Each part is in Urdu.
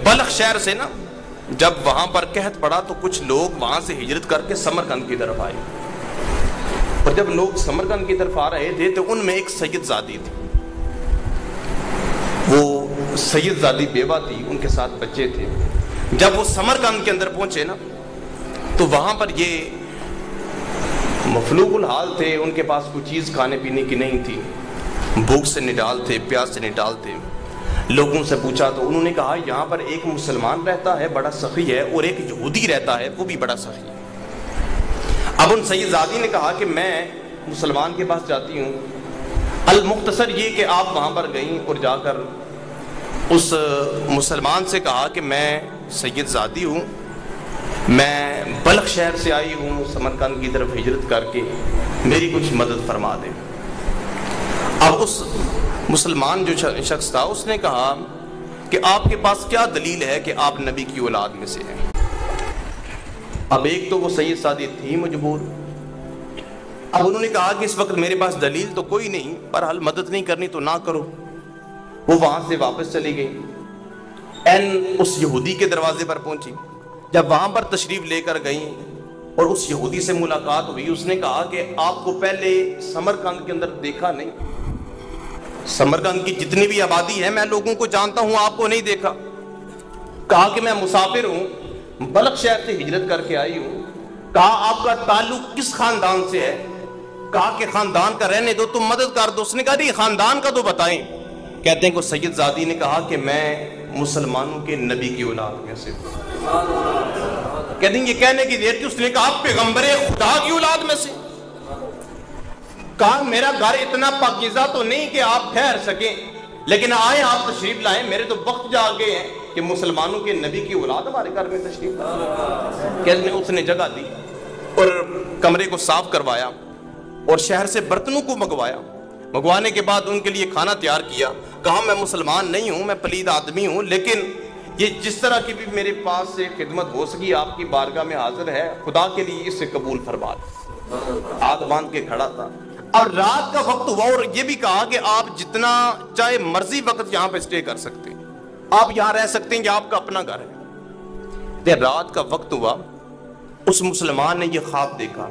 بلخ شہر سے نا جب وہاں پر قحط پڑا تو کچھ لوگ وہاں سے ہجرت کر کے سمرقند کی طرف آئے، اور جب لوگ سمرقند کی طرف آ رہے تھے تو ان میں ایک سید زادی تھی. وہ سید زادی بیوہ تھی، ان کے ساتھ بچے تھے. جب وہ سمرقند کے اندر پہنچے نا تو وہاں پر یہ مفلوق الحال تھے، ان کے پاس کوئی چیز کھانے پینے کی نہیں تھی، بھوک سے نڈال تھے، پیاس سے نڈال تھے. لوگوں سے پوچھا تو انہوں نے کہا یہاں پر ایک مسلمان رہتا ہے بڑا سخی ہے، اور ایک یہودی رہتا ہے وہ بھی بڑا سخی ہے. اب ان سید زادی نے کہا کہ میں مسلمان کے پاس جاتی ہوں. المختصر یہ کہ آپ وہاں پر گئیں اور جا کر اس مسلمان سے کہا کہ میں سید زادی ہوں، میں بلخ شہر سے آئی ہوں سمرقند کی طرف ہجرت کر کے، میری کچھ مدد فرما دیں. اب اس مسلمان جو شخص تھا اس نے کہا کہ آپ کے پاس کیا دلیل ہے کہ آپ نبی کی اولاد میں سے ہیں؟ اب ایک تو وہ سید زادی تھی مجبور. اب انہوں نے کہا کہ اس وقت میرے پاس دلیل تو کوئی نہیں، بہرحال مدد نہیں کرنی تو نہ کرو. وہ وہاں سے واپس چلی گئی، اس یہودی کے دروازے پر پہنچی. جب وہاں پر تشریف لے کر گئیں اور اس یہودی سے ملاقات ہوئی، اس نے کہا کہ آپ کو پہلے سمرقند کے اندر دیکھا نہیں، سمرقند کی جتنی بھی آبادی ہے میں لوگوں کو جانتا ہوں، آپ کو نہیں دیکھا. کہا کہ میں مسافر ہوں، بلخ شہر سے ہجرت کر کے آئی ہوں. کہا آپ کا تعلق کس خاندان سے ہے؟ کہا کہ خاندان کا رہنے دو، تم مدد کر دو. اس نے کہا نہیں خاندان کا تو بتائیں. کہتے ہیں کہ سید زادی نے کہا کہ میں مسلمانوں کے نبی کی اولاد میں سے ہوں. کہتے ہیں یہ کہنے کی دیر تھی، اس نے کہا پیغمبر خدا کی اولاد میں سے. کہا میرا گھر اتنا پاکیزہ تو نہیں کہ آپ ٹھہر سکیں، لیکن آئے آپ تشریف لائیں، میرے تو وقت جا گئے ہیں کہ مسلمانوں کے نبی کی اولاد ہمارے گھر میں تشریف لائیں. کہتے ہیں اس نے جگہ دی اور کمرے کو صاف کروایا اور شہر سے برتنوں کو منگوایا. منگوانے کے بعد ان کے لیے کھانا تیار کیا. کہا میں مسلمان نہیں ہوں، میں پلید آدمی ہوں، لیکن یہ جس طرح کی بھی میرے پاس سے خدمت ہو سکی آپ کی بارگاہ میں حاضر ہے، خدا کے لیے اسے قبول فرما لیں. ہاتھ باندھ کے کھڑا تھا. اور رات کا وقت ہوا اور یہ بھی کہا کہ آپ جتنا چاہے مرضی وقت یہاں پہ اسٹے کر سکتے ہیں، آپ یہاں رہ سکتے ہیں، یہ آپ کا اپنا گھر ہے. رات کا وقت ہوا، اس مسلمان نے یہ خواب دیکھا،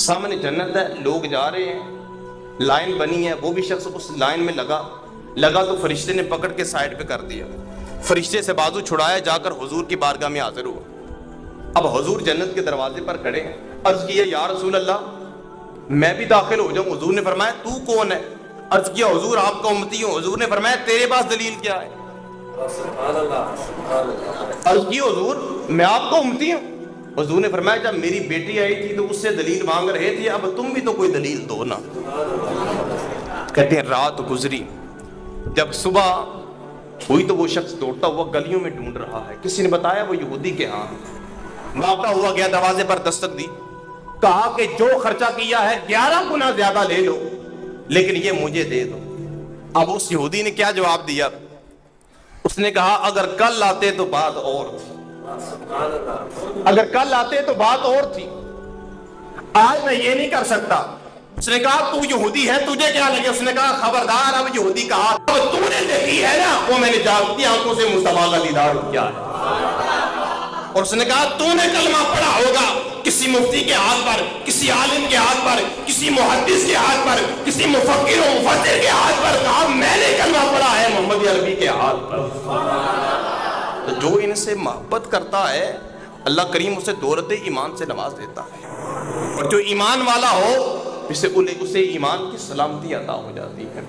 سامنے جنت ہے، لوگ جا رہے ہیں، لائن بنی ہے، وہ بھی شخص اس لائن میں لگا تو فرشتے نے پکڑ کے سائڈ پہ کر دیا. فرشتے سے بازو چھڑایا، جا کر حضور کی بارگاہ میں حاضر ہوا. اب حضور جنت کے دروازے پر کھڑے ہیں. عرض کیا یا رسول اللہ میں بھی داخل ہو جاؤں. حضور نے فرمایا تو کون ہے؟ عرض کیا حضور آپ کا امتی ہوں. حضور نے فرمایا تیرے پاس دلیل کیا ہے؟ عرض کی حضور میں آپ کا امتی ہوں. حضور نے فرمایا جب میری بیٹی آئی تھی تو اس سے دلیل مانگ رہے تھے، اب تم بھی تو کوئی دلیل دو نا. کہتے ہیں رات گزری، جب صبح ہوئی تو وہ شخص دوڑتا ہوا گلیوں میں ڈھونڈ رہا ہے. کسی نے بتایا وہ یہودی کے ہاں. واقع ہوا گیا، دروازے پر دستک دی. کہا کہ جو خرچہ کیا ہے 11 گنا زیادہ لے لو، لیکن یہ مجھے دے دو. اب اس یہودی نے کیا جواب دیا؟ اس نے کہا اگر کل آتے تو بات اور تھی، اگر کل آتے تو بات اور تھی، آج میں یہ نہیں کر سکتا. اس نے کہا تو یہودی ہے، تجھے کیا لگے؟ اس نے کہا خبردار. اب یہودی کہا اب تو نے دیکھی ہے نا، وہ میں نے جانتی آنکھوں سے مصطفیٰ کا دیدار کیا ہے. اور اس نے کہا تو نے کلمہ پڑھا ہوگا کسی مفتی کے ہاتھ پر، کسی عالم کے ہاتھ پر، کسی محدث کے ہاتھ پر، کسی مفکر و مفسر کے ہاتھ پر. کہا میں نے کلمہ پڑھا ہے محمد عربی کے ہاتھ پر. تو جو ان سے محبت کرتا ہے اللہ کریم اسے دولت ایمان سے نواز دیتا ہے، اور جو ایمان والا ہو اسے ایمان کی سلامتی عطا ہو جاتی ہے.